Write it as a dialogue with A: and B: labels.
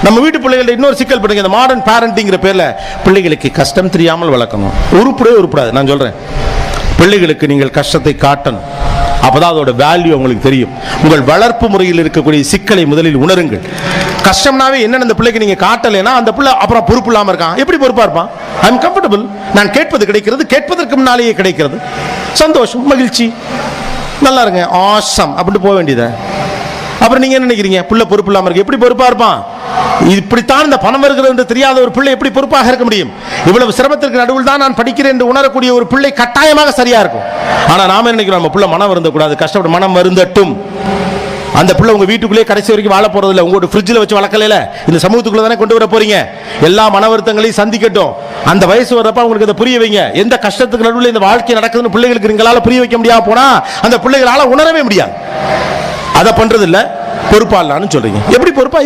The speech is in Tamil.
A: நம்ம வீட்டு பிள்ளைகள் இன்னொரு சிக்கல் பண்ணுங்க, இந்த மாடர்ன் பேரண்டிங்கிற பேர்ல பிள்ளைகளுக்கு கஷ்டம் தெரியாமல் வளர்க்கணும். உருப்படாது. நான் சொல்றேன், பிள்ளைகளுக்கு நீங்கள் கஷ்டத்தை காட்டணும். அப்பதான் அதோட வேல்யூ உங்களுக்கு தெரியும். உங்கள் வளர்ப்பு முறையில் இருக்கக்கூடிய சிக்கலை முதலில் உணருங்கள். கஷ்டம்னாவே என்னன்னு அந்த பிள்ளைக்கு நீங்க காட்டலைன்னா அந்த பிள்ளை அப்புறம் பொறுப்பு இல்லாம இருக்கான். எப்படி பொறுப்பா இருப்பான்? ஐ எம் கம்ஃபர்டபிள், நான் கேட்பது கிடைக்கிறது, கேட்பதற்கு முன்னாலேயே கிடைக்கிறது, சந்தோஷம், மகிழ்ச்சி, நல்லா இருங்க, ஆசம் அப்படின்னு போக வேண்டியது. அப்புறம் நீங்க என்ன நினைக்கிறீங்க? பிள்ளை பொறுப்பு இல்லாம இருக்கு, எப்படி பொறுப்பா இருப்பான்? இப்படித்தான் இந்த பணம் வருகிறது என்று தெரியாத ஒரு பிள்ளை எப்படி பொறுப்பாக இருக்க முடியும்? இவ்வளவு சிரமத்திற்கு நடுவில் தான் நான் படிக்கிறேன் என்று உணரக்கூடிய ஒரு பிள்ளை கட்டாயமாக சரியா இருக்கும். ஆனா நாம நினைக்கிறோம் நம்ம பிள்ளை மனம் வருந்தக்கூடாது, கஷ்டப்பட்டு மனம் வருந்தட்டும். அந்த பிள்ளை உங்க வீட்டுக்குள்ளே கடைசி வரைக்கும் வாழ போறது இல்லை. உங்களோட ஃப்ரிட்ஜில் வச்சு வளர்க்கல, இந்த சமூகத்துக்குள்ள தானே கொண்டு வர போறீங்க. எல்லா மன வருத்தங்களையும் சந்திக்கட்டும். அந்த வயசு வர்றப்ப உங்களுக்கு அதை புரிய வைங்க. எந்த கஷ்டத்துக்கு நடுவில் இந்த வாழ்க்கை நடக்குதுன்னு பிள்ளைகளுக்கு நீங்களால புரிய வைக்க முடியாம போனா அந்த பிள்ளைகளால உணரவே முடியாது. அதை பண்றது இல்ல, பொறுப்பா இல்லான்னு சொல்றீங்க. எப்படி பொறுப்பா